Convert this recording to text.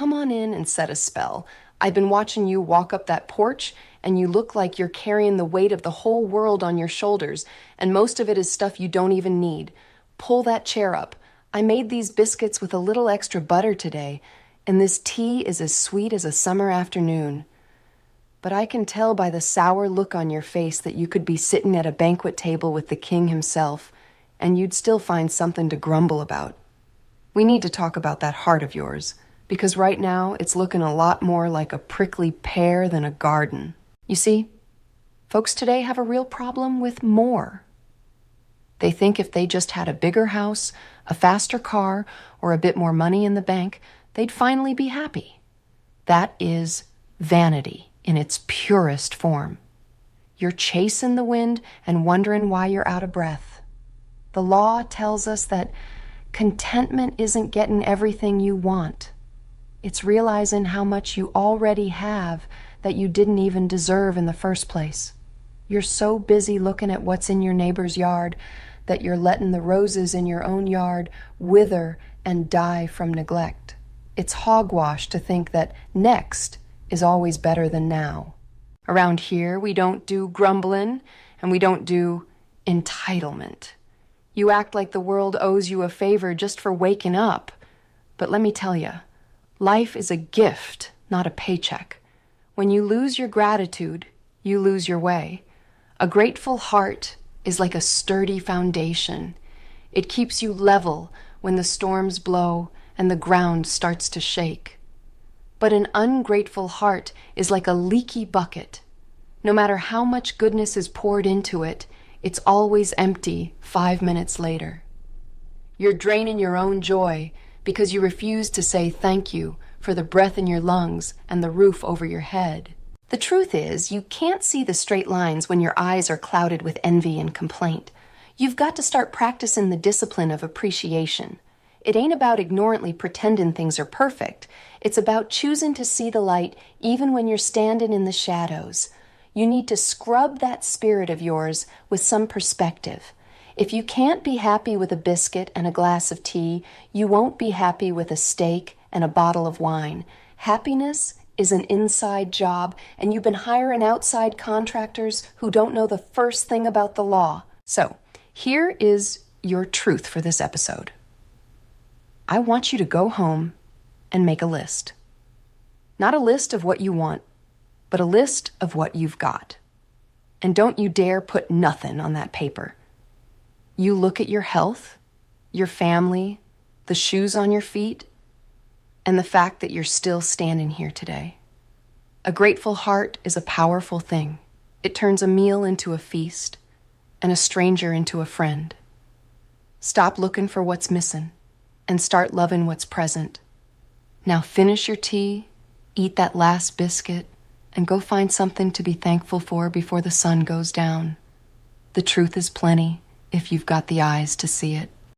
come on in and set a spell. I've been watching you walk up that porch, and you look like you're carrying the weight of the whole world on your shoulders, and most of it is stuff you don't even need. Pull that chair up. I made these biscuits with a little extra butter today, and this tea is as sweet as a summer afternoon. But I can tell by the sour look on your face that you could be sitting at a banquet table with the king himself, and you'd still find something to grumble about. We need to talk about that heart of yours, because right now it's looking a lot more like a prickly pear than a garden. You see, folks today have a real problem with more. They think if they just had a bigger house, a faster car, or a bit more money in the bank, they'd finally be happy. That is vanity in its purest form. You're chasing the wind and wondering why you're out of breath. The law tells us that contentment isn't getting everything you want. It's realizing how much you already have that you didn't even deserve in the first place. You're so busy looking at what's in your neighbor's yard that you're letting the roses in your own yard wither and die from neglect. It's hogwash to think that next is always better than now. Around here, we don't do grumbling and we don't do entitlement. You act like the world owes you a favor just for waking up. But let me tell you, life is a gift, not a paycheck. When you lose your gratitude, you lose your way. A grateful heart is like a sturdy foundation. It keeps you level when the storms blow and the ground starts to shake. But an ungrateful heart is like a leaky bucket. No matter how much goodness is poured into it, it's always empty 5 minutes later. You're draining your own joy because you refuse to say thank you for the breath in your lungs and the roof over your head. The truth is, you can't see the straight lines when your eyes are clouded with envy and complaint. You've got to start practicing the discipline of appreciation. It ain't about ignorantly pretending things are perfect. It's about choosing to see the light even when you're standing in the shadows. You need to scrub that spirit of yours with some perspective. If you can't be happy with a biscuit and a glass of tea, you won't be happy with a steak and a bottle of wine. Happiness is an inside job, and you've been hiring outside contractors who don't know the first thing about the law. So, here is your truth for this episode. I want you to go home and make a list. Not a list of what you want, but a list of what you've got. And don't you dare put nothing on that paper. You look at your health, your family, the shoes on your feet, and the fact that you're still standing here today. A grateful heart is a powerful thing. It turns a meal into a feast and a stranger into a friend. Stop looking for what's missing and start loving what's present. Now finish your tea, eat that last biscuit, and go find something to be thankful for before the sun goes down. The truth is plenty if you've got the eyes to see it.